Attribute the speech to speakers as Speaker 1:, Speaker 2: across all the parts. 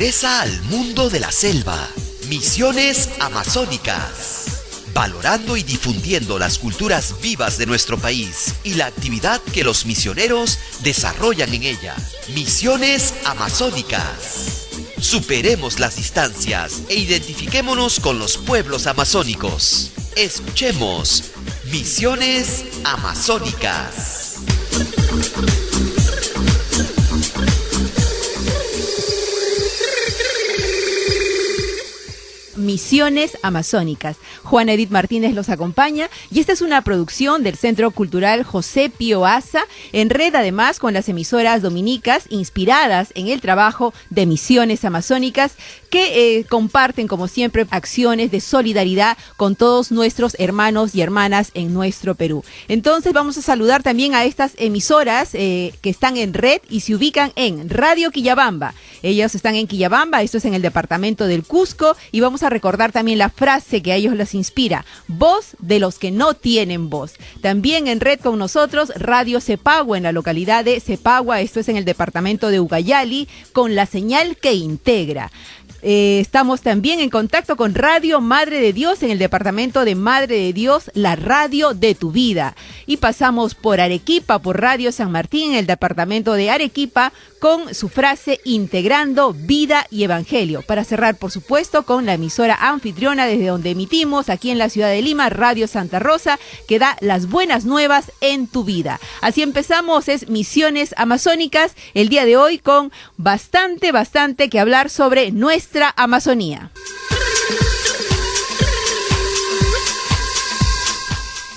Speaker 1: Ingresa al mundo de la selva. Misiones Amazónicas. Valorando y difundiendo las culturas vivas de nuestro país y la actividad que los misioneros desarrollan en ella. Misiones Amazónicas. Superemos las distancias e identifiquémonos con los pueblos amazónicos. Escuchemos Misiones Amazónicas.
Speaker 2: Misiones Amazónicas. Juana Edith Martínez los acompaña y esta es una producción del Centro Cultural José Pío Asa, en red además con las emisoras dominicas inspiradas en el trabajo de Misiones Amazónicas que comparten como siempre acciones de solidaridad con todos nuestros hermanos y hermanas en nuestro Perú. Entonces vamos a saludar también a estas emisoras que están en red y se ubican en Radio Quillabamba. Ellos están en Quillabamba, esto es en el departamento del Cusco, y vamos a recordar también la frase que a ellos les inspira: voz de los que no tienen voz. También en red con nosotros Radio Cepagua en la localidad de Cepagua, esto es en el departamento de Ucayali, con la señal que integra. Estamos también en contacto con Radio Madre de Dios en el departamento de Madre de Dios, la radio de tu vida. Y pasamos por Arequipa, por Radio San Martín en el departamento de Arequipa, con su frase integrando vida y evangelio. Para cerrar, por supuesto, con la emisora anfitriona desde donde emitimos, aquí en la ciudad de Lima, Radio Santa Rosa, que da las buenas nuevas en tu vida. Así empezamos, es Misiones Amazónicas, el día de hoy con bastante que hablar sobre nuestra Amazonía.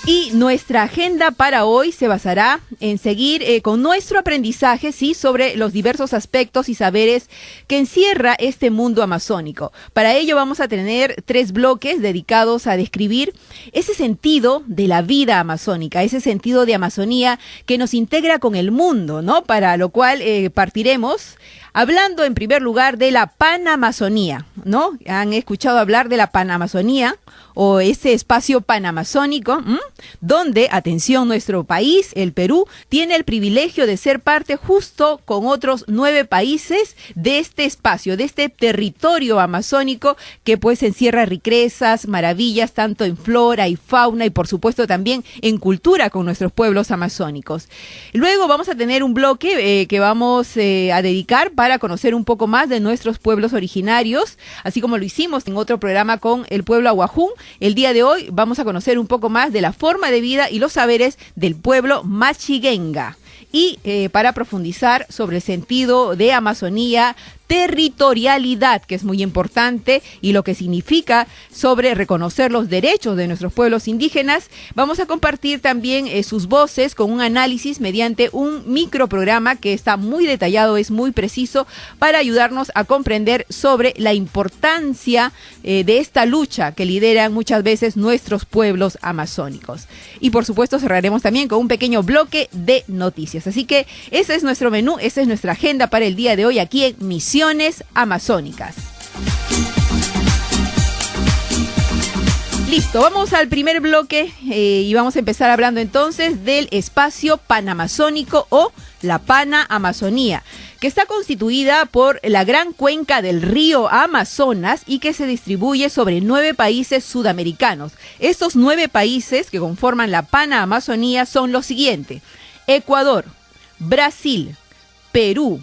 Speaker 2: Y nuestra agenda para hoy se basará en seguir con nuestro aprendizaje, sí, sobre los diversos aspectos y saberes que encierra este mundo amazónico. Para ello vamos a tener 3 bloques dedicados a describir ese sentido de la vida amazónica, ese sentido de Amazonía que nos integra con el mundo, ¿no? Para lo cual partiremos hablando en primer lugar de la Panamazonía, ¿no? ¿Han escuchado hablar de la Panamazonía o ese espacio panamazónico? Donde, atención, nuestro país, el Perú, tiene el privilegio de ser parte justo con otros 9 países de este espacio, de este territorio amazónico que pues encierra riquezas, maravillas, tanto en flora y fauna y por supuesto también en cultura con nuestros pueblos amazónicos. Luego vamos a tener un bloque que vamos a dedicar para conocer un poco más de nuestros pueblos originarios, así como lo hicimos en otro programa con el pueblo Aguajún. El día de hoy vamos a conocer un poco más de la forma de vida y los saberes del pueblo Machiguenga. Y para profundizar sobre el sentido de Amazonía, territorialidad, que es muy importante, y lo que significa sobre reconocer los derechos de nuestros pueblos indígenas, vamos a compartir también sus voces con un análisis mediante un microprograma que está muy detallado, es muy preciso, para ayudarnos a comprender sobre la importancia de esta lucha que lideran muchas veces nuestros pueblos amazónicos. Y por supuesto cerraremos también con un pequeño bloque de noticias. Así que ese es nuestro menú, esa es nuestra agenda para el día de hoy aquí en Misiones Amazónicas. Listo, vamos al primer bloque y vamos a empezar hablando entonces del espacio panamazónico o la Panamazonía, que está constituida por la gran cuenca del río Amazonas y que se distribuye sobre 9 países sudamericanos. Estos 9 países que conforman la Panamazonía son los siguientes: Ecuador, Brasil, Perú,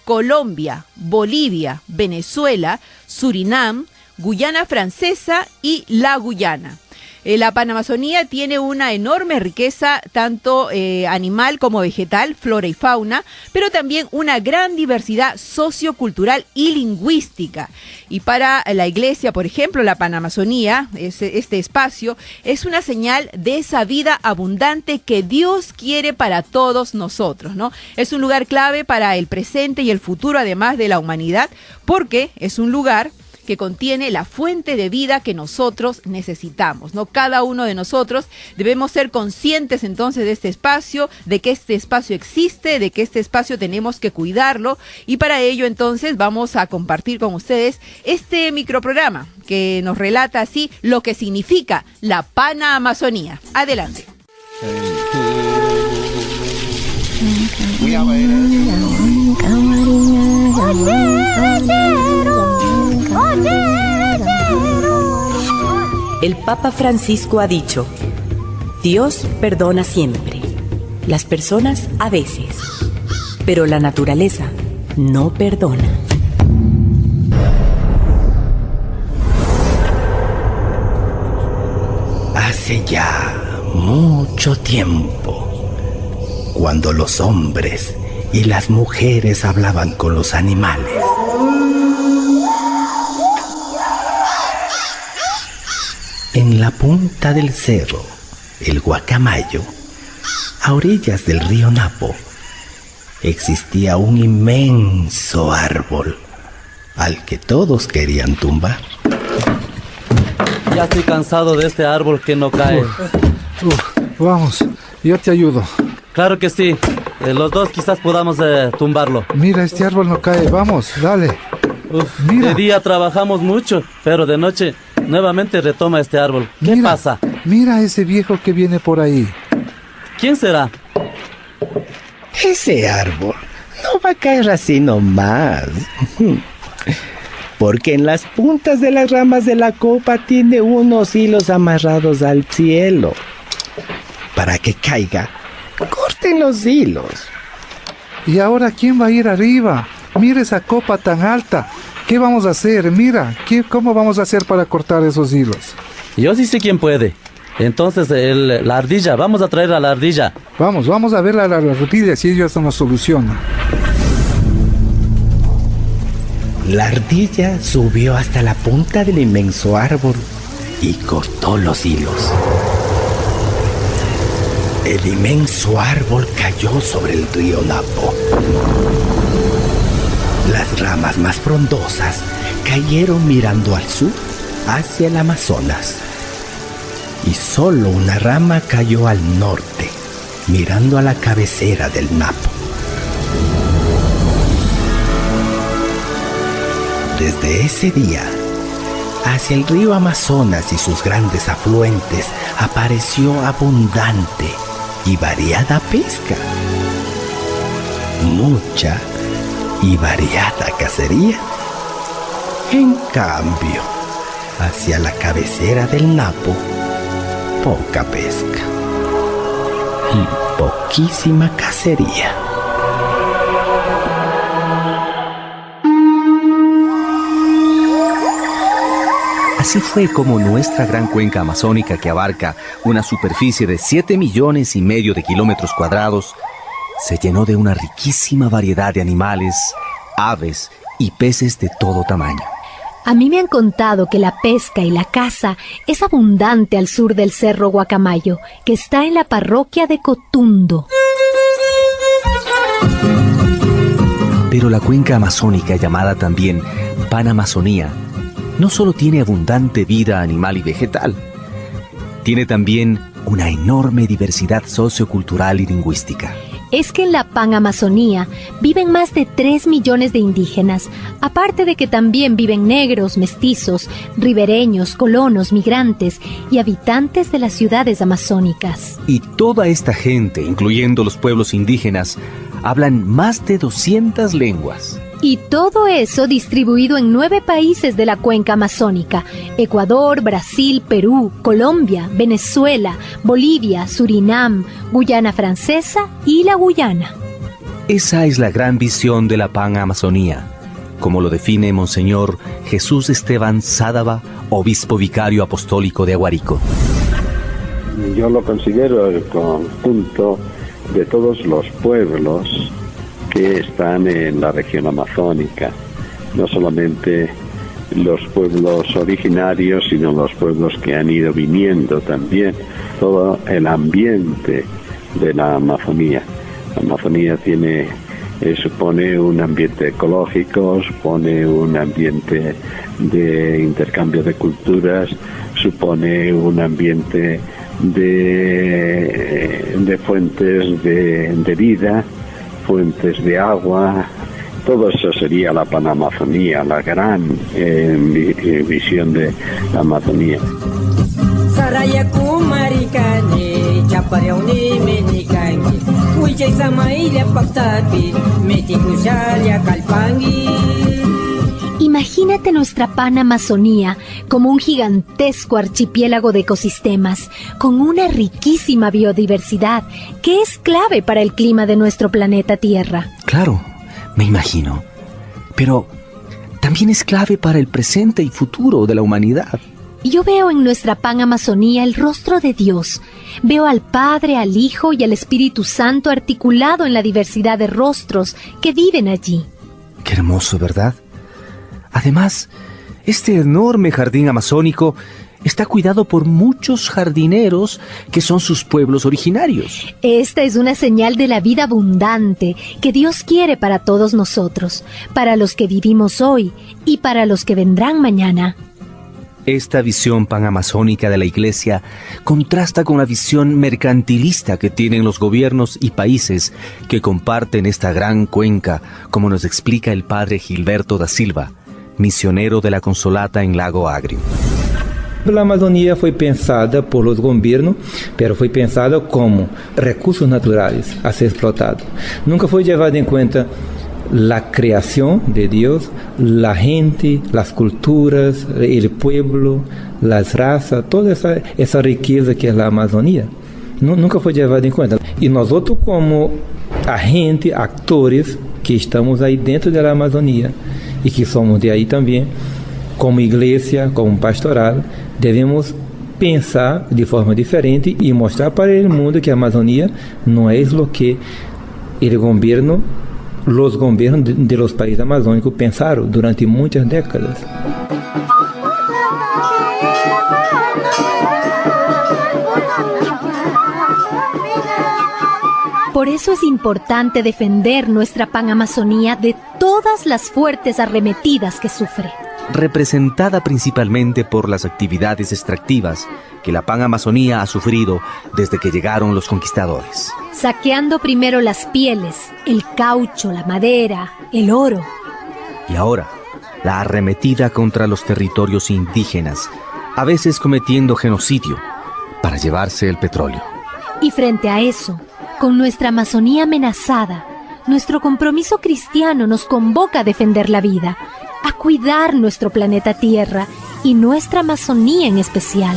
Speaker 2: Colombia, Bolivia, Venezuela, Surinam, Guyana Francesa y la Guyana. La Panamazonía tiene una enorme riqueza, tanto animal como vegetal, flora y fauna, pero también una gran diversidad sociocultural y lingüística. Y para la iglesia, por ejemplo, la Panamazonía, este espacio, es una señal de esa vida abundante que Dios quiere para todos nosotros, ¿no? Es un lugar clave para el presente y el futuro, además de la humanidad, porque es un lugar que contiene la fuente de vida que nosotros necesitamos, ¿no? Cada uno de nosotros debemos ser conscientes entonces de este espacio, de que este espacio existe, de que este espacio tenemos que cuidarlo, y para ello entonces vamos a compartir con ustedes este microprograma que nos relata así lo que significa la Panamazonía. Adelante.
Speaker 3: El Papa Francisco ha dicho: Dios perdona siempre, las personas a veces, pero la naturaleza no perdona.
Speaker 4: Hace ya mucho tiempo, cuando los hombres y las mujeres hablaban con los animales, en la punta del cerro, el Guacamayo, a orillas del río Napo, existía un inmenso árbol al que todos querían tumbar.
Speaker 5: Ya estoy cansado de este árbol que no cae.
Speaker 6: Vamos, yo te ayudo.
Speaker 5: Claro que sí. Los dos quizás podamos tumbarlo.
Speaker 6: Mira, este árbol no cae. Vamos, dale. Mira.
Speaker 5: De día trabajamos mucho, pero de noche nuevamente retoma este árbol. ¿Qué pasa?
Speaker 6: Mira ese viejo que viene por ahí.
Speaker 5: ¿Quién será?
Speaker 4: Ese árbol no va a caer así nomás. Porque en las puntas de las ramas de la copa tiene unos hilos amarrados al cielo. Para que caiga, corten los hilos.
Speaker 6: ¿Y ahora quién va a ir arriba? Mira esa copa tan alta. ¿Qué vamos a hacer? Mira, ¿cómo vamos a hacer para cortar esos hilos?
Speaker 5: Yo sí sé quién puede. Entonces, la ardilla, vamos a traer a la ardilla.
Speaker 6: Vamos a ver la ardilla, si ellos nos solucionan.
Speaker 4: La ardilla subió hasta la punta del inmenso árbol y cortó los hilos. El inmenso árbol cayó sobre el río Napo. Las ramas más frondosas cayeron mirando al sur, hacia el Amazonas. Y solo una rama cayó al norte, mirando a la cabecera del Napo. Desde ese día, hacia el río Amazonas y sus grandes afluentes apareció abundante y variada pesca. Mucha y variada cacería. En cambio, hacia la cabecera del Napo, poca pesca y poquísima cacería.
Speaker 7: Así fue como nuestra gran cuenca amazónica, que abarca una superficie de 7,5 millones de kilómetros cuadrados, se llenó de una riquísima variedad de animales, aves y peces de todo tamaño.
Speaker 8: A mí me han contado que la pesca y la caza es abundante al sur del Cerro Guacamayo, que está en la parroquia de Cotundo.
Speaker 7: Pero la cuenca amazónica, llamada también Panamazonía, no solo tiene abundante vida animal y vegetal, tiene también una enorme diversidad sociocultural y lingüística.
Speaker 8: Es que en la Panamazonía viven más de 3 millones de indígenas, aparte de que también viven negros, mestizos, ribereños, colonos, migrantes y habitantes de las ciudades amazónicas.
Speaker 7: Y toda esta gente, incluyendo los pueblos indígenas, hablan más de 200 lenguas.
Speaker 8: Y todo eso distribuido en 9 países de la cuenca amazónica: Ecuador, Brasil, Perú, Colombia, Venezuela, Bolivia, Surinam, Guyana Francesa y la Guyana.
Speaker 7: Esa es la gran visión de la Panamazonía, como lo define Monseñor Jesús Esteban Sádava, obispo vicario apostólico de Aguarico.
Speaker 9: Yo lo considero el conjunto de todos los pueblos que están en la región amazónica, no solamente los pueblos originarios, sino los pueblos que han ido viniendo también, todo el ambiente de la Amazonía. La Amazonía supone un ambiente ecológico, supone un ambiente de intercambio de culturas, supone un ambiente de fuentes de vida, fuentes de agua. Todo eso sería la Panamazonía, la gran visión de la Amazonía.
Speaker 8: Imagínate nuestra Panamazonía como un gigantesco archipiélago de ecosistemas, con una riquísima biodiversidad que es clave para el clima de nuestro planeta Tierra.
Speaker 7: Claro, me imagino. Pero también es clave para el presente y futuro de la humanidad.
Speaker 8: Yo veo en nuestra Panamazonía el rostro de Dios. Veo al Padre, al Hijo y al Espíritu Santo articulado en la diversidad de rostros que viven allí.
Speaker 7: Qué hermoso, ¿verdad? Además, este enorme jardín amazónico está cuidado por muchos jardineros que son sus pueblos originarios.
Speaker 8: Esta es una señal de la vida abundante que Dios quiere para todos nosotros, para los que vivimos hoy y para los que vendrán mañana.
Speaker 7: Esta visión panamazónica de la Iglesia contrasta con la visión mercantilista que tienen los gobiernos y países que comparten esta gran cuenca, como nos explica el padre Gilberto da Silva, misionero de la Consolata en Lago Agrio.
Speaker 10: La Amazonía fue pensada por los gobiernos, pero fue pensada como recursos naturales a ser explotados. Nunca fue llevada en cuenta la creación de Dios, la gente, las culturas, el pueblo, las razas, toda esa riqueza que es la Amazonía. Nunca fue llevada en cuenta. Y nosotros como agentes, actores que estamos ahí dentro de la Amazonía y que somos de ahí también, como iglesia, como pastoral, devemos pensar de forma diferente y mostrar para el mundo que a Amazonía no es lo que los gobiernos de los países amazónicos pensaron durante muchas décadas.
Speaker 8: Por eso es importante defender nuestra Panamazonía de todas las fuertes arremetidas que sufre.
Speaker 7: Representada principalmente por las actividades extractivas que la Panamazonía ha sufrido desde que llegaron los conquistadores.
Speaker 8: Saqueando primero las pieles, el caucho, la madera, el oro.
Speaker 7: Y ahora, la arremetida contra los territorios indígenas, a veces cometiendo genocidio para llevarse el petróleo.
Speaker 8: Y frente a eso, con nuestra Amazonía amenazada, nuestro compromiso cristiano nos convoca a defender la vida, a cuidar nuestro planeta Tierra y nuestra Amazonía en especial.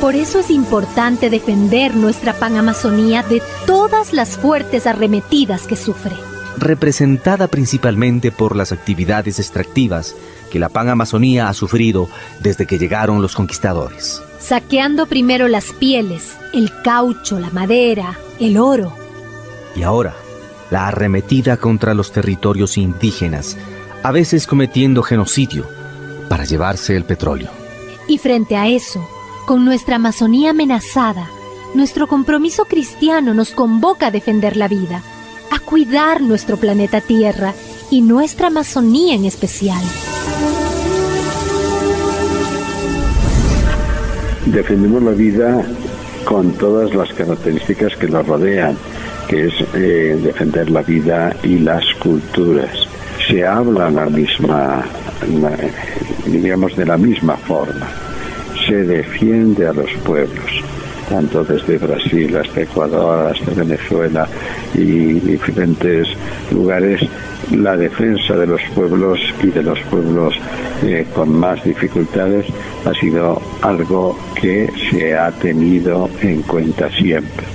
Speaker 8: Por eso es importante defender nuestra Panamazonía de todas las fuertes arremetidas que sufre.
Speaker 7: Representada principalmente por las actividades extractivas que la Panamazonía ha sufrido desde que llegaron los conquistadores.
Speaker 8: Saqueando primero las pieles, el caucho, la madera, el oro.
Speaker 7: Y ahora, la arremetida contra los territorios indígenas, a veces cometiendo genocidio para llevarse el petróleo.
Speaker 8: Y frente a eso, con nuestra Amazonía amenazada, nuestro compromiso cristiano nos convoca a defender la vida, a cuidar nuestro planeta Tierra y nuestra Amazonía en especial.
Speaker 9: Defendemos la vida con todas las características que la rodean, que es defender la vida y las culturas. Se habla digamos de la misma forma. Se defiende a los pueblos, tanto desde Brasil hasta Ecuador, hasta Venezuela y diferentes lugares. La defensa de los pueblos y de los pueblos con más dificultades ha sido algo que se ha tenido en cuenta siempre.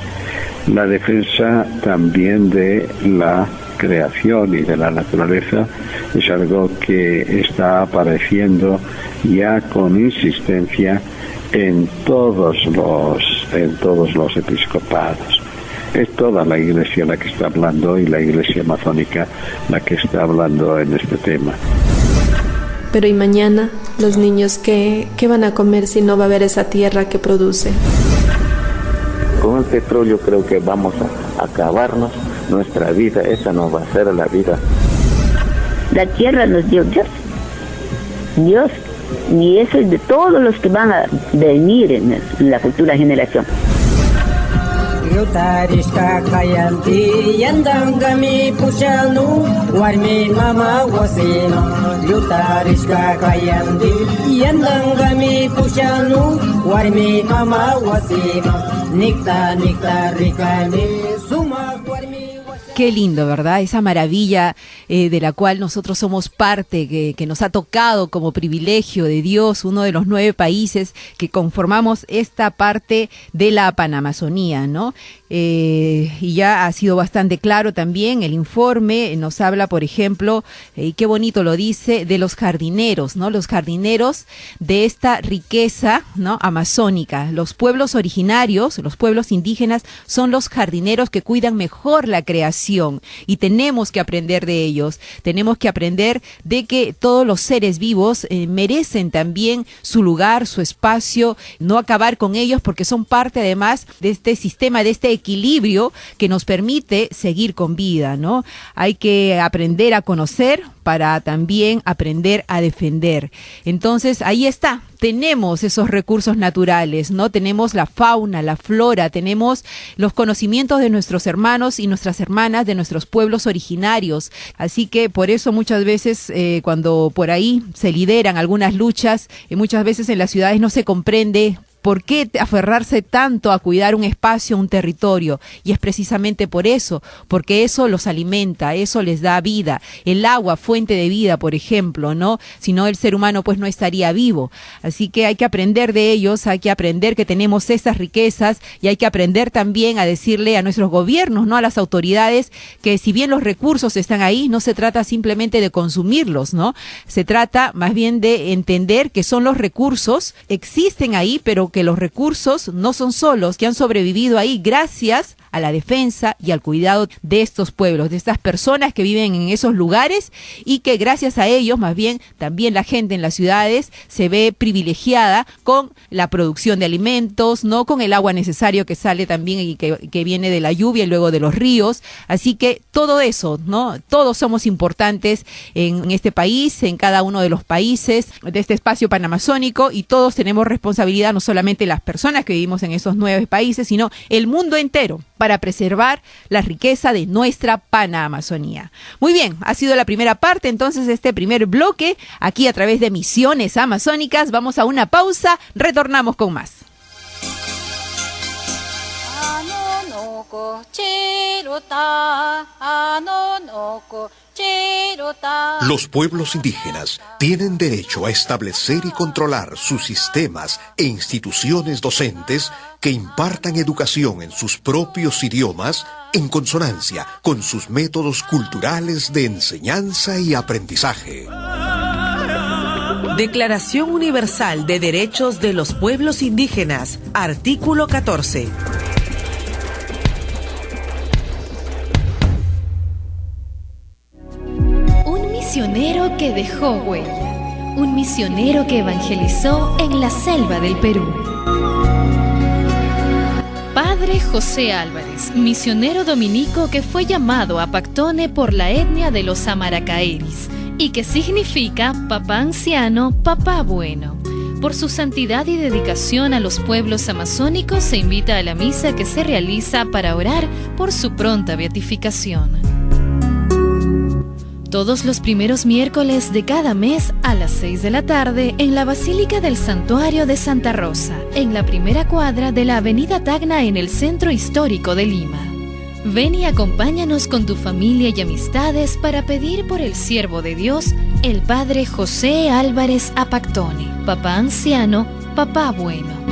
Speaker 9: La defensa también de la creación y de la naturaleza es algo que está apareciendo ya con insistencia en todos los episcopados. Es toda la Iglesia la que está hablando y la Iglesia amazónica la que está hablando en este tema.
Speaker 11: Pero ¿y mañana los niños qué van a comer si no va a haber esa tierra que produce?
Speaker 12: Con el petróleo creo que vamos a acabarnos nuestra vida, esa no va a ser la vida.
Speaker 13: La tierra nos dio Dios, y eso es de todos los que van a venir en la futura generación.
Speaker 14: Yutarishka kayanti yandangami pushanu warmi mama wasino Yutarishka kayanti yandangami pushanu warmi mama wasino Nikta rikani suma
Speaker 2: Qué lindo, ¿verdad? Esa maravilla de la cual nosotros somos parte, que nos ha tocado como privilegio de Dios, uno de los 9 países que conformamos esta parte de la Panamazonía, ¿no? Y ya ha sido bastante claro también el informe, nos habla, por ejemplo, y qué bonito lo dice, de los jardineros, ¿no? Los jardineros de esta riqueza, ¿no? Amazónica. Los pueblos originarios, los pueblos indígenas, son los jardineros que cuidan mejor la creación y tenemos que aprender de ellos. Tenemos que aprender de que todos los seres vivos merecen también su lugar, su espacio, no acabar con ellos porque son parte además de este sistema, de este equilibrio que nos permite seguir con vida, ¿no? Hay que aprender a conocer para también aprender a defender. Entonces, ahí está. Tenemos esos recursos naturales, ¿no? Tenemos la fauna, la flora, tenemos los conocimientos de nuestros hermanos y nuestras hermanas de nuestros pueblos originarios. Así que por eso muchas veces cuando por ahí se lideran algunas luchas, muchas veces en las ciudades no se comprende ¿por qué aferrarse tanto a cuidar un espacio, un territorio? Y es precisamente por eso, porque eso los alimenta, eso les da vida. El agua, fuente de vida, por ejemplo, ¿no? Si no, el ser humano pues no estaría vivo. Así que hay que aprender de ellos, hay que aprender que tenemos esas riquezas y hay que aprender también a decirle a nuestros gobiernos, ¿no? A las autoridades, que si bien los recursos están ahí, no se trata simplemente de consumirlos, ¿no? Se trata más bien de entender que son los recursos, existen ahí, pero que los recursos no son solos, que han sobrevivido ahí gracias a la defensa y al cuidado de estos pueblos, de estas personas que viven en esos lugares y que gracias a ellos, más bien, también la gente en las ciudades se ve privilegiada con la producción de alimentos, no con el agua necesario que sale también y que viene de la lluvia y luego de los ríos. Así que todo eso, ¿no? Todos somos importantes en este país, en cada uno de los países de este espacio panamazónico y todos tenemos responsabilidad, no solamente las personas que vivimos en esos 9 países, sino el mundo entero, para preservar la riqueza de nuestra Panamazonía. Muy bien, ha sido la primera parte, entonces, de este primer bloque, aquí a través de Misiones Amazónicas. Vamos a una pausa, retornamos con más.
Speaker 15: Los pueblos indígenas tienen derecho a establecer y controlar sus sistemas e instituciones docentes que impartan educación en sus propios idiomas en consonancia con sus métodos culturales de enseñanza y aprendizaje.
Speaker 16: Declaración Universal de Derechos de los Pueblos Indígenas, artículo 14.
Speaker 8: Un misionero que dejó huella, un misionero que evangelizó en la selva del Perú. Padre José Álvarez, misionero dominico que fue llamado a Pactone por la etnia de los Amaracaeris y que significa papá anciano, papá bueno. Por su santidad y dedicación a los pueblos amazónicos se invita a la misa que se realiza para orar por su pronta beatificación. Todos los primeros miércoles de cada mes a las 6 de la tarde en la Basílica del Santuario de Santa Rosa, en la primera cuadra de la Avenida Tacna en el Centro Histórico de Lima. Ven y acompáñanos con tu familia y amistades para pedir por el siervo de Dios, el Padre José Álvarez Apactone, papá anciano, papá bueno.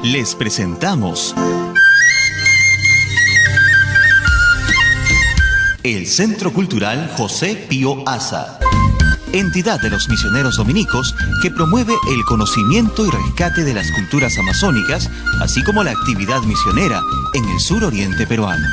Speaker 1: Les presentamos el Centro Cultural José Pío Asa, entidad de los misioneros dominicos que promueve el conocimiento y rescate de las culturas amazónicas, así como la actividad misionera en el suroriente peruano.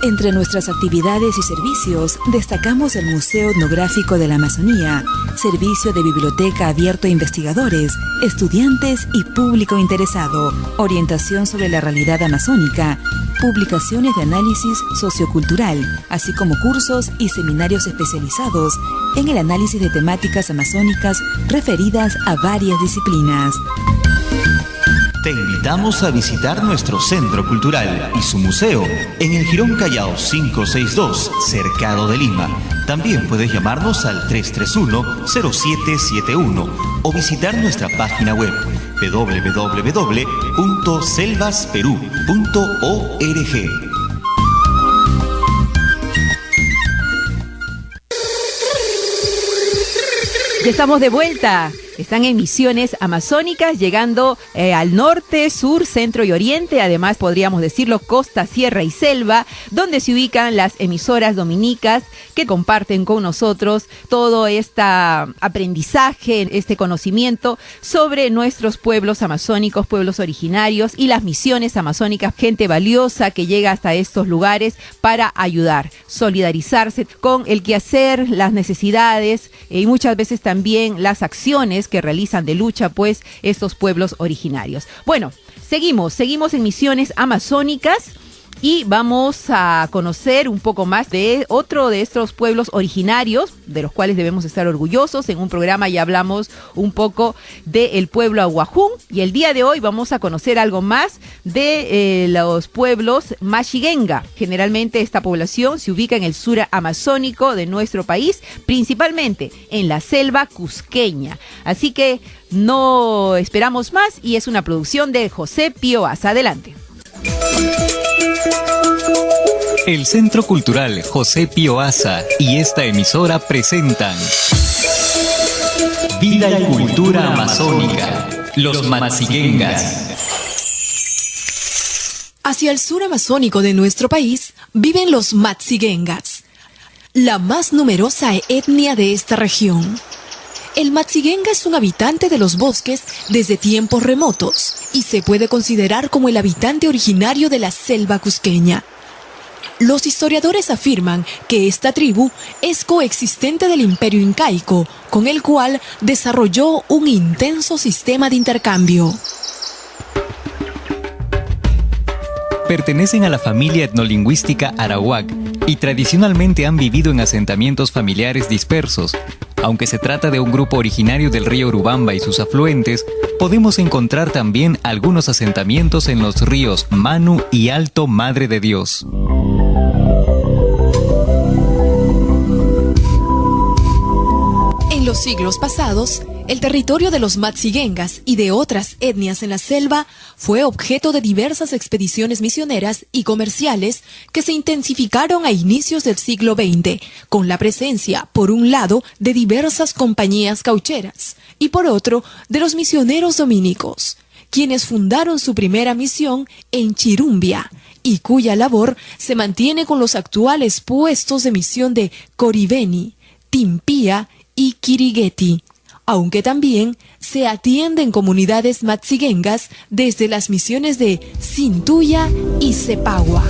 Speaker 17: Entre nuestras actividades y servicios, destacamos el Museo Etnográfico de la Amazonía, servicio de biblioteca abierto a investigadores, estudiantes y público interesado, orientación sobre la realidad amazónica, publicaciones de análisis sociocultural, así como cursos y seminarios especializados en el análisis de temáticas amazónicas referidas a varias disciplinas.
Speaker 1: Te invitamos a visitar nuestro centro cultural y su museo en el Jirón Callao 562, Cercado de Lima. También puedes llamarnos al 331-0771 o visitar nuestra página web www.selvasperú.org.
Speaker 2: Ya estamos de vuelta. Están en Misiones Amazónicas, llegando al norte, sur, centro y oriente. Además, podríamos decirlo, costa, sierra y selva, donde se ubican las emisoras dominicas que comparten con nosotros todo este aprendizaje, este conocimiento sobre nuestros pueblos amazónicos, pueblos originarios y las misiones amazónicas. Gente valiosa que llega hasta estos lugares para ayudar, solidarizarse con el quehacer, las necesidades y muchas veces también las acciones que realizan de lucha, pues, estos pueblos originarios. Bueno, seguimos en Misiones Amazónicas y vamos a conocer un poco más de otro de estos pueblos originarios, de los cuales debemos estar orgullosos. En un programa ya hablamos un poco del pueblo Aguajún, y el día de hoy vamos a conocer algo más de los pueblos Mashiguenga. Generalmente esta población se ubica en el sur amazónico de nuestro país, principalmente en la selva cusqueña. Así que no esperamos más, y es una producción de José Pío Asa. Adelante.
Speaker 18: El Centro Cultural José Pío Asa y esta emisora presentan Vida y Cultura Amazónica, los Matsiguengas.
Speaker 19: Hacia el sur amazónico de nuestro país viven los Matsiguengas, la más numerosa etnia de esta región. El Matsiguenga es un habitante de los bosques desde tiempos remotos y se puede considerar como el habitante originario de la selva cusqueña. Los historiadores afirman que esta tribu es coexistente del Imperio Incaico, con el cual desarrolló un intenso sistema de intercambio.
Speaker 18: Pertenecen a la familia etnolingüística arawak y tradicionalmente han vivido en asentamientos familiares dispersos. Aunque se trata de un grupo originario del río Urubamba y sus afluentes, podemos encontrar también algunos asentamientos en los ríos Manu y Alto Madre de Dios.
Speaker 19: En los siglos pasados, el territorio de los Matsiguengas y de otras etnias en la selva fue objeto de diversas expediciones misioneras y comerciales que se intensificaron a inicios del siglo XX, con la presencia, por un lado, de diversas compañías caucheras y por otro, de los misioneros dominicos, quienes fundaron su primera misión en Chirumbia y cuya labor se mantiene con los actuales puestos de misión de Coribeni, Timpía y Quirigueti, aunque también se atienden comunidades matsiguengas desde las misiones de Cintuya y Cepagua.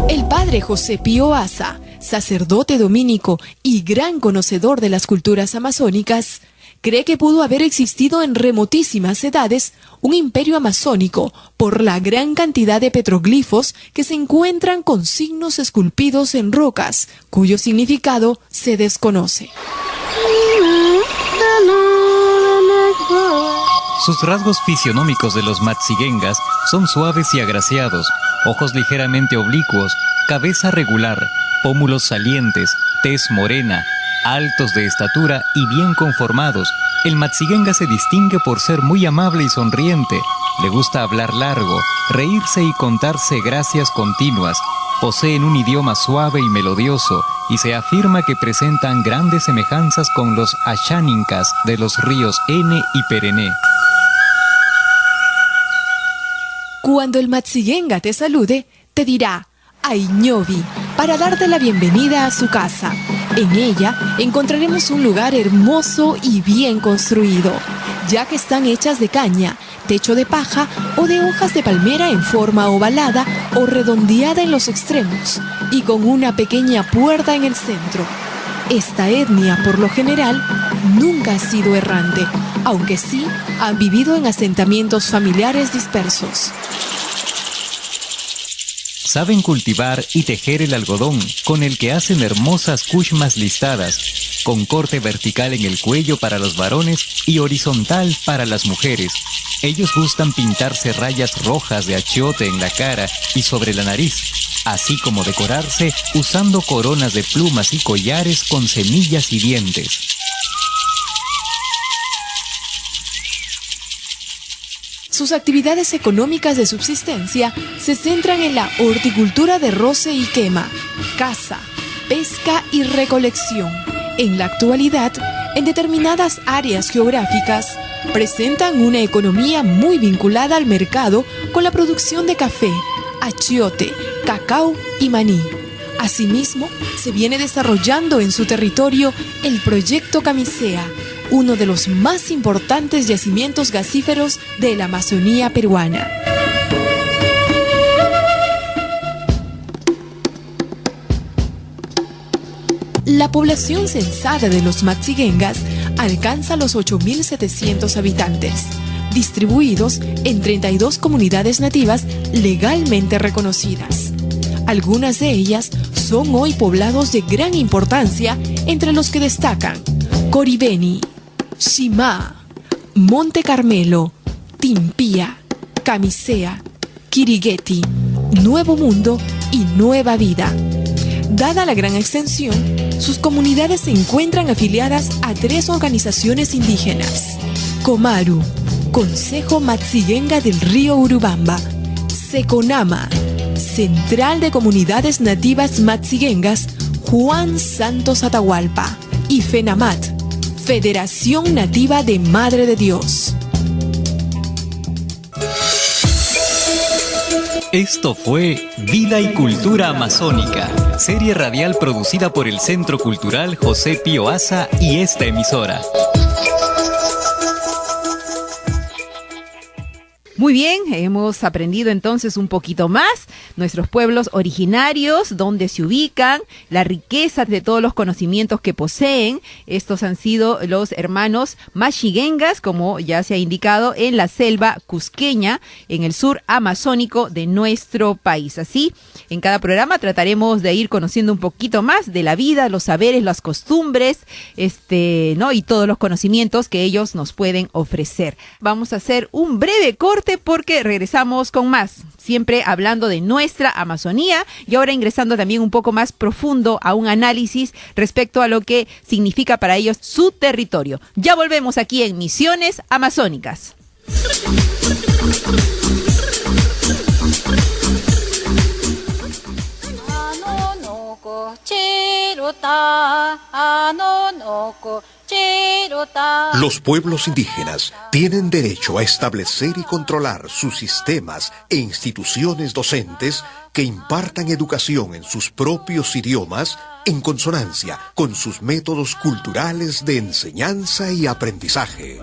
Speaker 19: El padre José Pío Asa, sacerdote dominico y gran conocedor de las culturas amazónicas, cree que pudo haber existido en remotísimas edades un imperio amazónico por la gran cantidad de petroglifos que se encuentran con signos esculpidos en rocas, cuyo significado se desconoce.
Speaker 18: Sus rasgos fisionómicos de los matsiguengas son suaves y agraciados, ojos ligeramente oblicuos, cabeza regular, pómulos salientes, tez morena, altos de estatura y bien conformados. El matsiguenga se distingue por ser muy amable y sonriente, le gusta hablar largo, reírse y contarse gracias continuas. Poseen un idioma suave y melodioso y se afirma que presentan grandes semejanzas con los asháninkas de los ríos Ene y Perené.
Speaker 19: Cuando el matsiguenga te salude, te dirá Aiñobi para darte la bienvenida a su casa. En ella encontraremos un lugar hermoso y bien construido, ya que están hechas de caña, techo de paja o de hojas de palmera en forma ovalada o redondeada en los extremos y con una pequeña puerta en el centro. Esta etnia, por lo general, nunca ha sido errante, aunque sí han vivido en asentamientos familiares dispersos.
Speaker 18: Saben cultivar y tejer el algodón, con el que hacen hermosas kushmas listadas, con corte vertical en el cuello para los varones y horizontal para las mujeres. Ellos gustan pintarse rayas rojas de achiote en la cara y sobre la nariz, así como decorarse usando coronas de plumas y collares con semillas y dientes.
Speaker 19: Sus actividades económicas de subsistencia se centran en la horticultura de roce y quema, caza, pesca y recolección. En la actualidad, en determinadas áreas geográficas, presentan una economía muy vinculada al mercado con la producción de café, achiote, cacao y maní. Asimismo, se viene desarrollando en su territorio el proyecto Camisea, uno de los más importantes yacimientos gasíferos de la Amazonía peruana. La población censada de los Matsigengas alcanza los 8.700 habitantes, distribuidos en 32 comunidades nativas legalmente reconocidas. Algunas de ellas son hoy poblados de gran importancia, entre los que destacan Coribeni, Shimá, Monte Carmelo, Timpía, Camisea, Kirigueti, Nuevo Mundo y Nueva Vida. Dada la gran extensión, sus comunidades se encuentran afiliadas a 3 organizaciones indígenas: Comaru, Consejo Matsigenga del Río Urubamba; Seconama, Central de Comunidades Nativas Matsigengas Juan Santos Atahualpa; y FENAMAT, Federación Nativa de Madre de Dios.
Speaker 18: Esto fue Vida y Cultura Amazónica, serie radial producida por el Centro Cultural José Pío Asa y esta emisora.
Speaker 2: Muy bien, hemos aprendido entonces un poquito más nuestros pueblos originarios, dónde se ubican, la riqueza de todos los conocimientos que poseen. Estos han sido los hermanos Matsigengas, como ya se ha indicado, en la selva cusqueña, en el sur amazónico de nuestro país. Así, en cada programa trataremos de ir conociendo un poquito más de la vida, los saberes, las costumbres, ¿no? Y todos los conocimientos que ellos nos pueden ofrecer. Vamos a hacer un breve corte porque regresamos con más, siempre hablando de nuestra Amazonía y ahora ingresando también un poco más profundo a un análisis respecto a lo que significa para ellos su territorio. Ya volvemos aquí en Misiones Amazónicas.
Speaker 15: Los pueblos indígenas tienen derecho a establecer y controlar sus sistemas e instituciones docentes que impartan educación en sus propios idiomas en consonancia con sus métodos culturales de enseñanza y aprendizaje.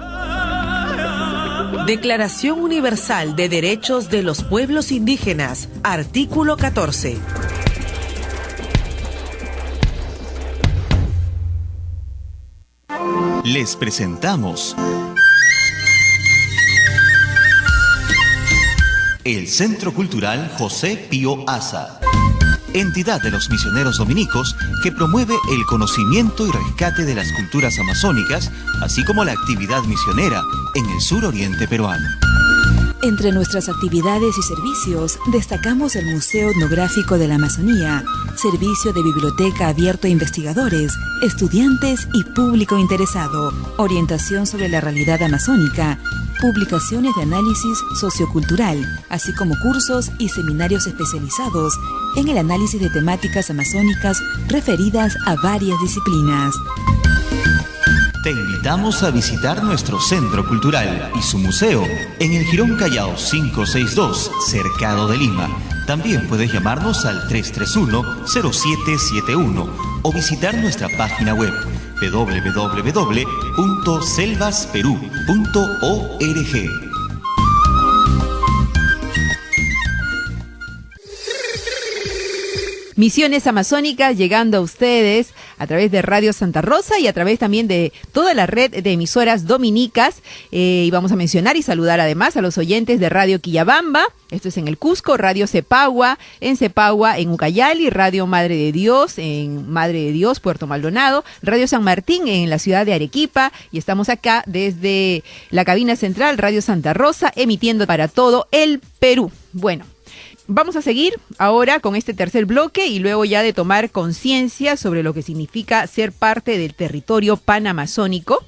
Speaker 16: Declaración Universal de Derechos de los Pueblos Indígenas, artículo 14.
Speaker 20: Les presentamos el Centro Cultural José Pío Asa, entidad de los misioneros dominicos que promueve el conocimiento y rescate de las culturas amazónicas, así como la actividad misionera en el suroriente peruano.
Speaker 17: Entre nuestras actividades y servicios, destacamos el Museo Etnográfico de la Amazonía, servicio de biblioteca abierto a investigadores, estudiantes y público interesado, orientación sobre la realidad amazónica, publicaciones de análisis sociocultural, así como cursos y seminarios especializados en el análisis de temáticas amazónicas referidas a varias disciplinas.
Speaker 20: Te invitamos a visitar nuestro centro cultural y su museo en el Jirón Callao 562, Cercado de Lima. También puedes llamarnos al 331-0771 o visitar nuestra página web www.selvasperú.org.
Speaker 2: Misiones Amazónicas llegando a ustedes a través de Radio Santa Rosa y a través también de toda la red de emisoras dominicas. Y vamos a mencionar y saludar además a los oyentes de Radio Quillabamba, esto es en el Cusco, Radio Cepagua en Ucayali, Radio Madre de Dios en Madre de Dios, Puerto Maldonado, Radio San Martín en la ciudad de Arequipa, y estamos acá desde la cabina central Radio Santa Rosa, emitiendo para todo el Perú. Bueno, vamos a seguir ahora con este tercer bloque y luego ya de tomar conciencia sobre lo que significa ser parte del territorio panamazónico.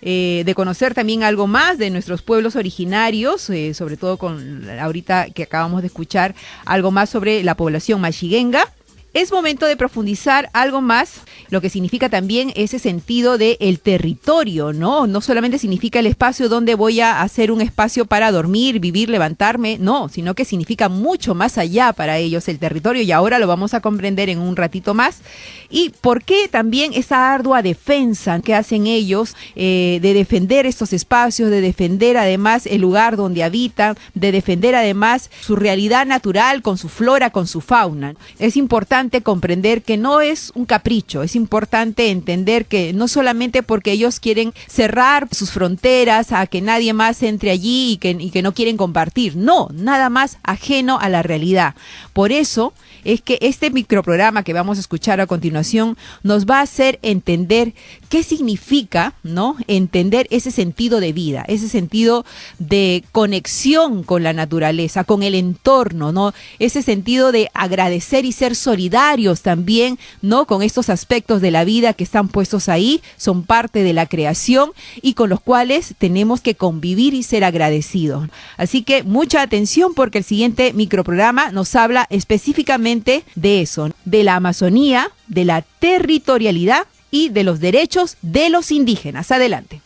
Speaker 2: de conocer también algo más de nuestros pueblos originarios, sobre todo con ahorita que acabamos de escuchar algo más sobre la población machiguenga. Es momento de profundizar algo más, lo que significa también ese sentido de el territorio, ¿no? No solamente significa el espacio donde voy a hacer un espacio para dormir, vivir, levantarme, no, sino que significa mucho más allá para ellos el territorio, y ahora lo vamos a comprender en un ratito más. Y por qué también esa ardua defensa que hacen ellos de defender estos espacios, de defender además el lugar donde habitan, de defender además su realidad natural con su flora, con su fauna. Es importante comprender que no es un capricho, es importante entender que no solamente porque ellos quieren cerrar sus fronteras a que nadie más entre allí y que no quieren compartir, no, nada más ajeno a la realidad. Por eso es que este microprograma que vamos a escuchar a continuación nos va a hacer entender qué significa, ¿no? Entender ese sentido de vida, ese sentido de conexión con la naturaleza, con el entorno, ¿no? Ese sentido de agradecer y ser solidarios también, ¿no? Con estos aspectos de la vida que están puestos ahí, son parte de la creación y con los cuales tenemos que convivir y ser agradecidos. Así que mucha atención, porque el siguiente microprograma nos habla específicamente de eso, de la Amazonía, de la territorialidad y de los derechos de los indígenas. Adelante.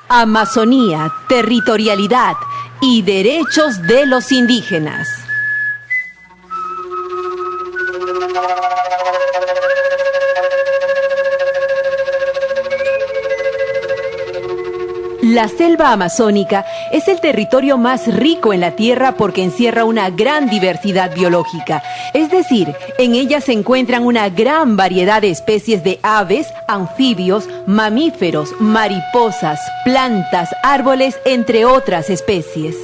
Speaker 2: Amazonía, territorialidad y derechos de los indígenas. La selva amazónica es el territorio más rico en la Tierra porque encierra una gran diversidad biológica. Es decir, en ella se encuentran una gran variedad de especies de aves, anfibios, mamíferos, mariposas, plantas, árboles, entre otras especies.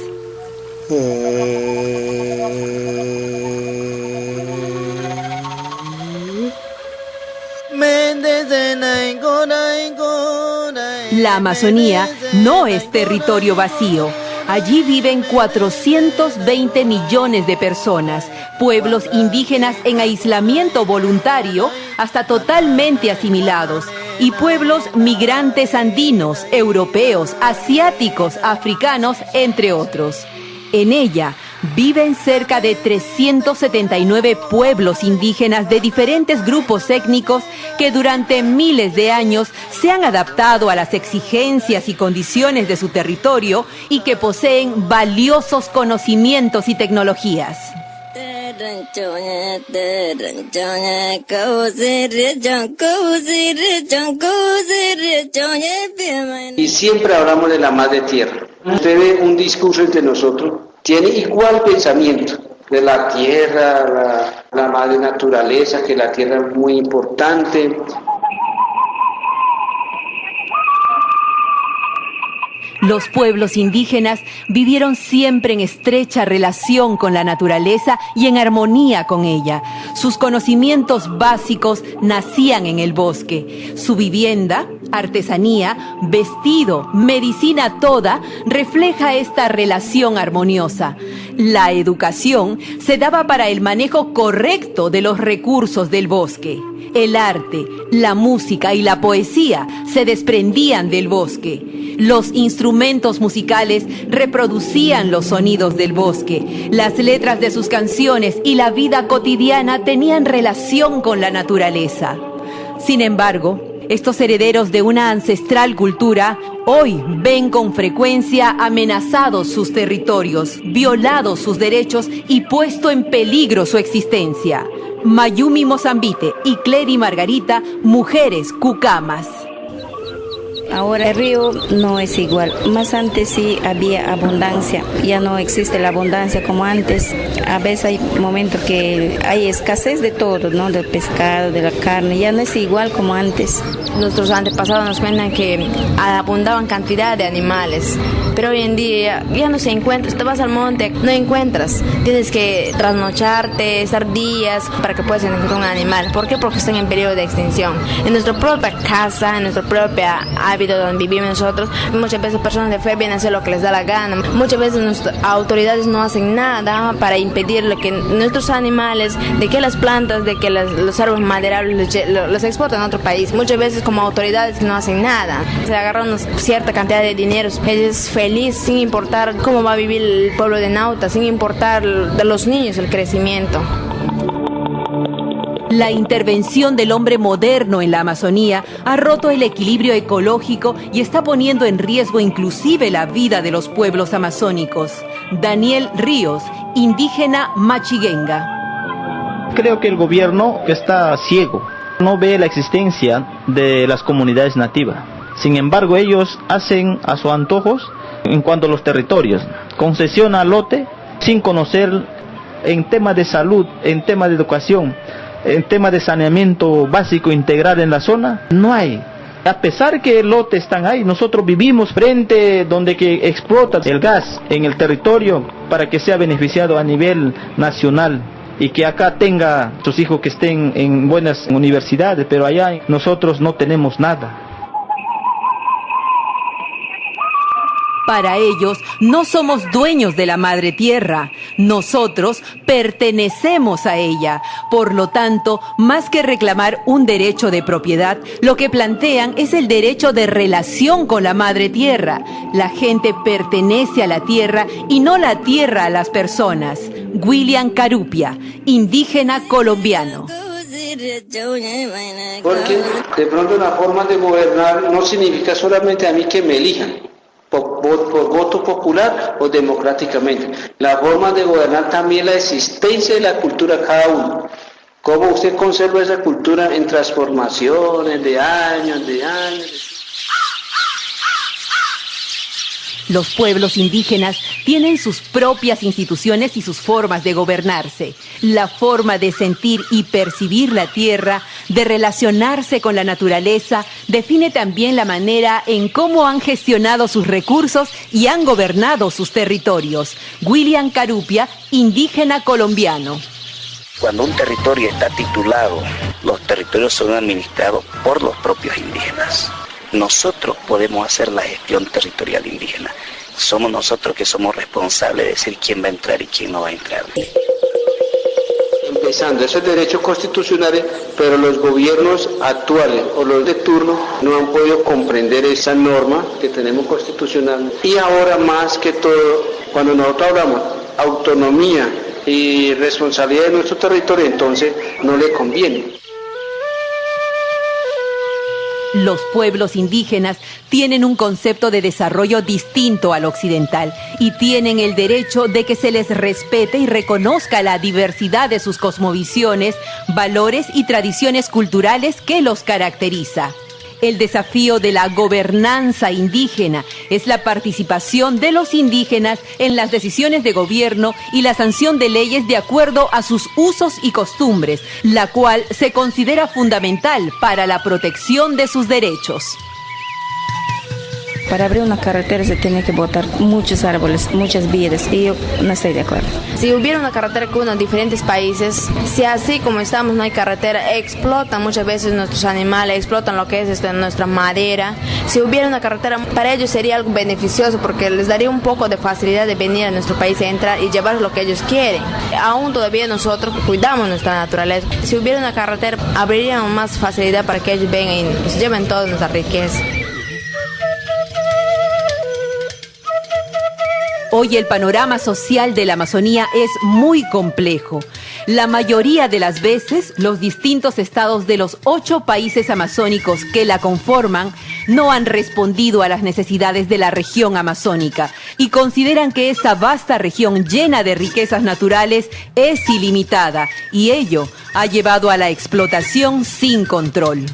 Speaker 2: La Amazonía no es territorio vacío. Allí viven 420 millones de personas, pueblos indígenas en aislamiento voluntario hasta totalmente asimilados, y pueblos migrantes andinos, europeos, asiáticos, africanos, entre otros. En ella viven cerca de 379 pueblos indígenas de diferentes grupos étnicos que durante miles de años se han adaptado a las exigencias y condiciones de su territorio y que poseen valiosos conocimientos y tecnologías.
Speaker 21: Y siempre hablamos de la madre tierra. Usted ve un discurso entre nosotros, tiene igual pensamiento de la tierra, la madre naturaleza, que la tierra es muy importante.
Speaker 2: Los pueblos indígenas vivieron siempre en estrecha relación con la naturaleza y en armonía con ella. Sus conocimientos básicos nacían en el bosque. Su vivienda, artesanía, vestido, medicina toda refleja esta relación armoniosa. La educación se daba para el manejo correcto de los recursos del bosque. El arte, la música y la poesía se desprendían del bosque. Los instrumentos musicales reproducían los sonidos del bosque. Las letras de sus canciones y la vida cotidiana tenían relación con la naturaleza. Sin embargo, estos herederos de una ancestral cultura hoy ven con frecuencia amenazados sus territorios, violados sus derechos y puesto en peligro su existencia. Mayumi Mozambite y Clery Margarita, mujeres cucamas.
Speaker 22: Ahora el río no es igual, más antes sí había abundancia, ya no existe la abundancia como antes. A veces hay momentos que hay escasez de todo, ¿no? Del pescado, de la carne, ya no es igual como antes.
Speaker 23: Nuestros antepasados nos cuentan que abundaban cantidad de animales, pero hoy en día ya no se encuentra. Te vas al monte, no encuentras, tienes que trasnocharte, estar días para que puedas encontrar un animal. ¿Por qué? Porque están en periodo de extinción. En nuestra propia casa, en nuestra propia área hábito donde vivimos nosotros. Muchas veces personas de fe vienen a hacer lo que les da la gana. Muchas veces nuestras autoridades no hacen nada para impedir que nuestros animales, de que las plantas, de que los árboles maderables los exportan a otro país. Muchas veces como autoridades no hacen nada. Se agarran una cierta cantidad de dinero. Ellos feliz sin importar cómo va a vivir el pueblo de Nauta, sin importar de los niños el crecimiento.
Speaker 2: La intervención del hombre moderno en la Amazonía ha roto el equilibrio ecológico y está poniendo en riesgo inclusive la vida de los pueblos amazónicos. Daniel Ríos, indígena machiguenga.
Speaker 3: Creo que el gobierno está ciego, no ve la existencia de las comunidades nativas. Sin embargo, ellos hacen a sus antojos en cuanto a los territorios. Concesiona lote sin conocer en temas de salud, en temas de educación, en tema de saneamiento básico integral en la zona, no hay. A pesar que el lote están ahí, nosotros vivimos frente donde que explota el gas en el territorio para que sea beneficiado a nivel nacional y que acá tenga sus hijos que estén en buenas universidades, pero allá nosotros no tenemos nada.
Speaker 2: Para ellos, no somos dueños de la madre tierra, nosotros pertenecemos a ella. Por lo tanto, más que reclamar un derecho de propiedad, lo que plantean es el derecho de relación con la madre tierra. La gente pertenece a la tierra y no la tierra a las personas. William Carupia, indígena colombiano.
Speaker 21: Porque de pronto la forma de gobernar no significa solamente a mí que me elijan. Por voto popular o democráticamente. La forma de gobernar también la existencia de la cultura de cada uno. Cómo usted conserva esa cultura en transformaciones de años.
Speaker 2: Los pueblos indígenas tienen sus propias instituciones y sus formas de gobernarse. La forma de sentir y percibir la tierra, de relacionarse con la naturaleza, define también la manera en cómo han gestionado sus recursos y han gobernado sus territorios. William Carupia, indígena colombiano.
Speaker 5: Cuando un territorio está titulado, los territorios son administrados por los propios indígenas. Nosotros podemos hacer la gestión territorial indígena. Somos nosotros que somos responsables de decir quién va a entrar y quién no va a entrar.
Speaker 21: Empezando, esos derechos constitucionales, pero los gobiernos actuales o los de turno no han podido comprender esa norma que tenemos constitucional. Y ahora más que todo, cuando nosotros hablamos autonomía y responsabilidad de nuestro territorio, entonces no le conviene.
Speaker 2: Los pueblos indígenas tienen un concepto de desarrollo distinto al occidental y tienen el derecho de que se les respete y reconozca la diversidad de sus cosmovisiones, valores y tradiciones culturales que los caracteriza. El desafío de la gobernanza indígena es la participación de los indígenas en las decisiones de gobierno y la sanción de leyes de acuerdo a sus usos y costumbres, la cual se considera fundamental para la protección de sus derechos.
Speaker 22: Para abrir una carretera se tiene que botar muchos árboles, muchas vidas, y yo no estoy de acuerdo.
Speaker 23: Si hubiera una carretera que une diferentes países, si así como estamos no hay carretera, explotan muchas veces nuestros animales, explotan lo que es nuestra madera. Si hubiera una carretera, para ellos sería algo beneficioso porque les daría un poco de facilidad de venir a nuestro país a entrar y llevar lo que ellos quieren. Aún todavía nosotros cuidamos nuestra naturaleza. Si hubiera una carretera, abriría más facilidad para que ellos vengan y nos lleven toda nuestra riqueza.
Speaker 2: Hoy el panorama social de la Amazonía es muy complejo. La mayoría de las veces, los distintos estados de los 8 países amazónicos que la conforman no han respondido a las necesidades de la región amazónica y consideran que esta vasta región llena de riquezas naturales es ilimitada y ello ha llevado a la explotación sin control.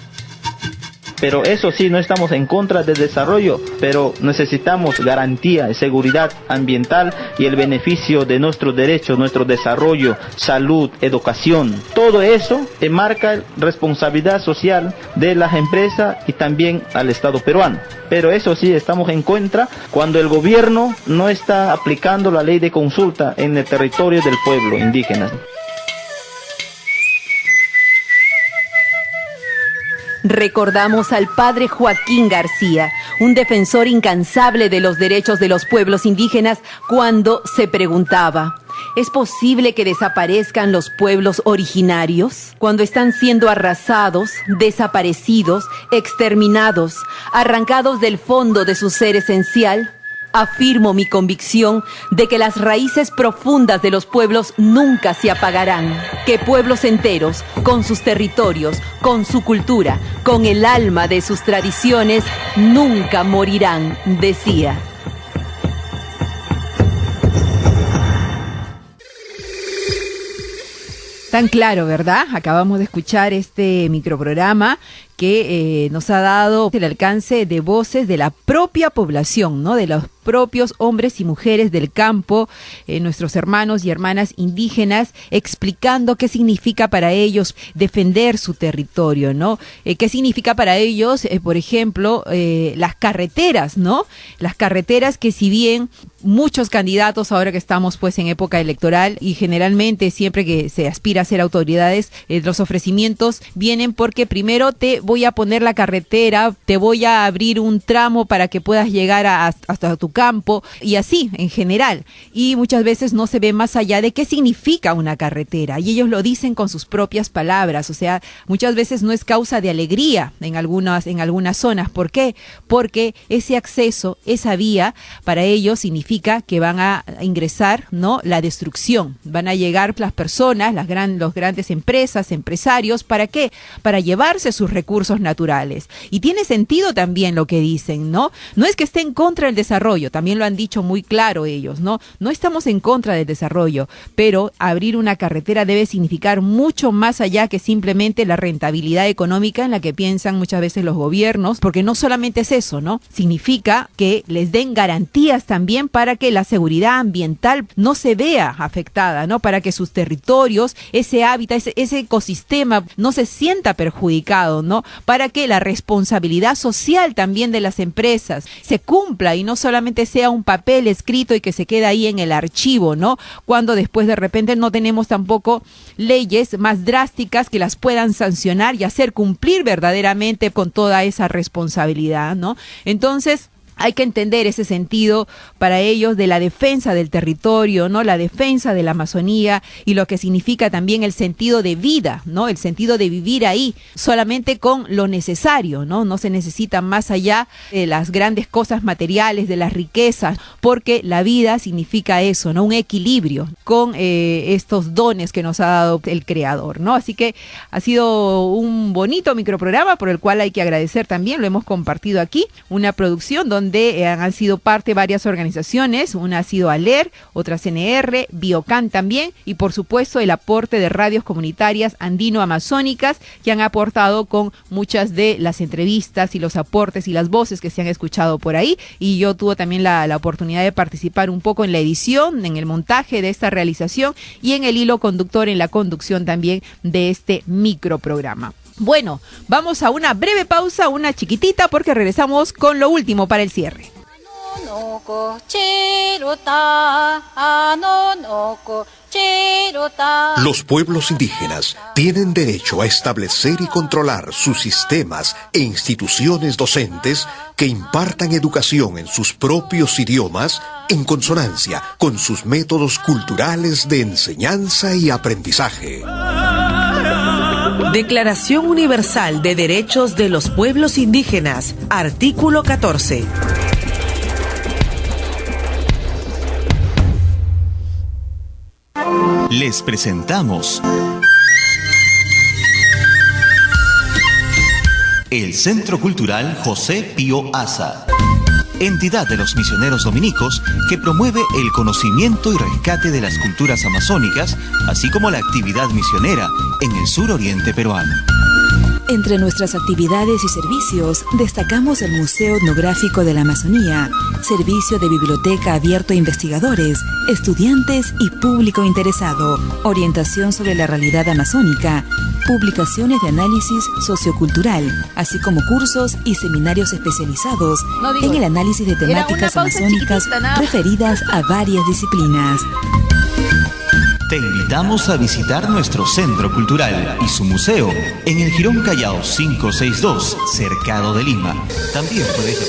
Speaker 3: Pero eso sí, no estamos en contra del desarrollo, pero necesitamos garantía de seguridad ambiental y el beneficio de nuestros derechos, nuestro desarrollo, salud, educación. Todo eso marca responsabilidad social de las empresas y también al Estado peruano. Pero eso sí, estamos en contra cuando el gobierno no está aplicando la ley de consulta en el territorio del pueblo indígena.
Speaker 2: Recordamos al padre Joaquín García, un defensor incansable de los derechos de los pueblos indígenas, cuando se preguntaba: ¿es posible que desaparezcan los pueblos originarios cuando están siendo arrasados, desaparecidos, exterminados, arrancados del fondo de su ser esencial? Afirmo mi convicción de que las raíces profundas de los pueblos nunca se apagarán, que pueblos enteros, con sus territorios, con su cultura, con el alma de sus tradiciones, nunca morirán, decía. Tan claro, ¿verdad? Acabamos de escuchar este microprograma que nos ha dado el alcance de voces de la propia población, ¿no? De los propios hombres y mujeres del campo, nuestros hermanos y hermanas indígenas, explicando qué significa para ellos defender su territorio, ¿no? Qué significa para ellos, por ejemplo, las carreteras, ¿no? Las carreteras que, si bien muchos candidatos, ahora que estamos pues en época electoral y generalmente siempre que se aspira a ser autoridades, los ofrecimientos vienen porque primero te voy a poner la carretera, te voy a abrir un tramo para que puedas llegar hasta tu campo, y así en general, y muchas veces no se ve más allá de qué significa una carretera, y ellos lo dicen con sus propias palabras. O sea, muchas veces no es causa de alegría en algunas zonas. ¿Por qué? Porque ese acceso, esa vía, para ellos significa que van a ingresar, ¿no?, la destrucción. Van a llegar las personas, los grandes empresas, empresarios, ¿para qué? Para llevarse sus recursos naturales. Y tiene sentido también lo que dicen, ¿no? No es que esté en contra del desarrollo, también lo han dicho muy claro ellos, ¿no? No estamos en contra del desarrollo, pero abrir una carretera debe significar mucho más allá que simplemente la rentabilidad económica en la que piensan muchas veces los gobiernos, porque no solamente es eso, ¿no? Significa que les den garantías también para que la seguridad ambiental no se vea afectada, ¿no? Para que sus territorios, ese hábitat, ese ecosistema no se sienta perjudicado, ¿no? Para que la responsabilidad social también de las empresas se cumpla y no solamente sea un papel escrito y que se queda ahí en el archivo, ¿no? Cuando después de repente no tenemos tampoco leyes más drásticas que las puedan sancionar y hacer cumplir verdaderamente con toda esa responsabilidad, ¿no? Entonces, hay que entender ese sentido para ellos de la defensa del territorio, ¿no? La defensa de la Amazonía y lo que significa también el sentido de vida, ¿no? El sentido de vivir ahí solamente con lo necesario, ¿no? No se necesita más allá de las grandes cosas materiales, de las riquezas, porque la vida significa eso, ¿no? Un equilibrio con estos dones que nos ha dado el Creador, ¿no? Así que ha sido un bonito microprograma por el cual hay que agradecer también, lo hemos compartido aquí, una producción donde han sido parte varias organizaciones, una ha sido ALER, otra CNR, Biocan también, y por supuesto el aporte de radios comunitarias andino-amazónicas que han aportado con muchas de las entrevistas y los aportes y las voces que se han escuchado por ahí, y yo tuve también la oportunidad de participar un poco en la edición, en el montaje de esta realización y en el hilo conductor, en la conducción también de este microprograma. Bueno, vamos a una breve pausa, una chiquitita, porque regresamos con lo último para el cierre.
Speaker 15: Los pueblos indígenas tienen derecho a establecer y controlar sus sistemas e instituciones docentes que impartan educación en sus propios idiomas en consonancia con sus métodos culturales de enseñanza y aprendizaje.
Speaker 16: Declaración Universal de Derechos de los Pueblos Indígenas, artículo 14.
Speaker 20: Les presentamos el Centro Cultural José Pío Asa, entidad de los misioneros dominicos que promueve el conocimiento y rescate de las culturas amazónicas, así como la actividad misionera en el suroriente peruano.
Speaker 17: Entre nuestras actividades y servicios, destacamos el Museo Etnográfico de la Amazonía, servicio de biblioteca abierto a investigadores, estudiantes y público interesado, orientación sobre la realidad amazónica, publicaciones de análisis sociocultural, así como cursos y seminarios especializados en el análisis de temáticas amazónicas referidas a varias disciplinas.
Speaker 20: Te invitamos a visitar nuestro centro cultural y su museo en el Jirón Callao 562, Cercado de Lima. También puedes...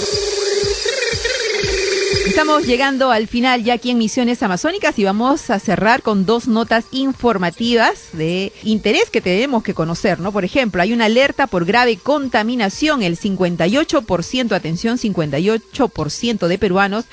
Speaker 2: Estamos llegando al final ya aquí en Misiones Amazónicas y vamos a cerrar con dos notas informativas de interés que tenemos que conocer, ¿no? Por ejemplo, hay una alerta por grave contaminación. El 58%, atención, 58% de peruanos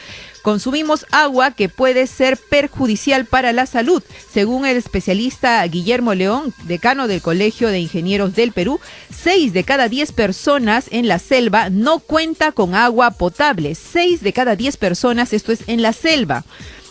Speaker 2: consumimos agua que puede ser perjudicial para la salud. Según el especialista Guillermo León, decano del Colegio de Ingenieros del Perú, 6 de cada 10 personas en la selva no cuenta con agua potable. 6 de cada 10 personas, esto es en la selva.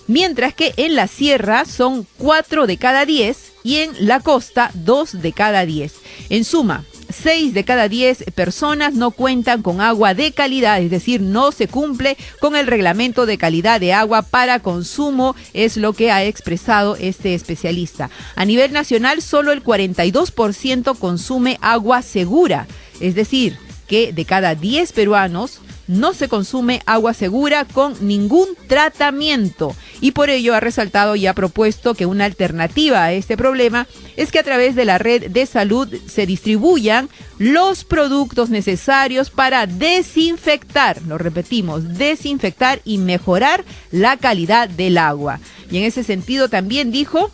Speaker 2: Mientras que en la sierra son 4 de cada 10 y en la costa 2 de cada 10. En suma, 6 de cada 10 personas no cuentan con agua de calidad, es decir, no se cumple con el reglamento de calidad de agua para consumo, es lo que ha expresado este especialista. A nivel nacional, solo el 42% consume agua segura, es decir, que de cada 10 peruanos no se consume agua segura con ningún tratamiento. Y por ello ha resaltado y ha propuesto que una alternativa a este problema es que a través de la red de salud se distribuyan los productos necesarios para desinfectar, lo repetimos, desinfectar y mejorar la calidad del agua. Y en ese sentido también dijo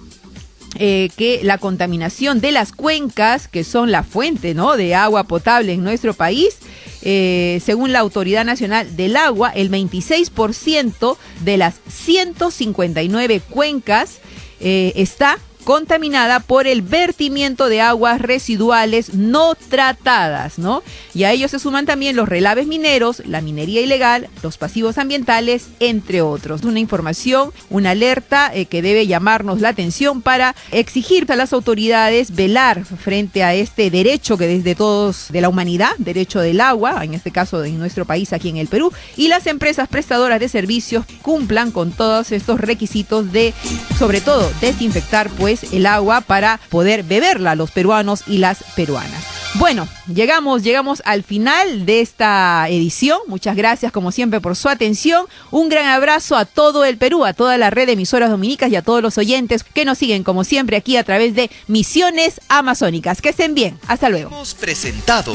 Speaker 2: que la contaminación de las cuencas, que son la fuente, ¿no?, de agua potable en nuestro país, según la Autoridad Nacional del Agua, el 26% de las 159 cuencas está contaminada por el vertimiento de aguas residuales no tratadas, ¿no? Y a ellos se suman también los relaves mineros, la minería ilegal, los pasivos ambientales, entre otros. Una información, una alerta que debe llamarnos la atención para exigir a las autoridades velar frente a este derecho que desde todos de la humanidad, derecho del agua, en este caso en nuestro país, aquí en el Perú, y las empresas prestadoras de servicios cumplan con todos estos requisitos de, sobre todo, desinfectar pues el agua para poder beberla los peruanos y las peruanas. Bueno, llegamos al final de esta edición. Muchas gracias como siempre por su atención. Un gran abrazo a todo el Perú, a toda la red de emisoras dominicas y a todos los oyentes que nos siguen como siempre aquí a través de Misiones Amazónicas. Que estén bien. Hasta luego.
Speaker 1: Hemos presentado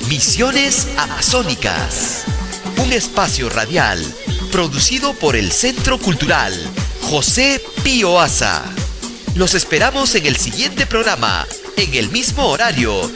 Speaker 1: Misiones Amazónicas, un espacio radial producido por el Centro Cultural José Pío Asa. Los esperamos en el siguiente programa, en el mismo horario,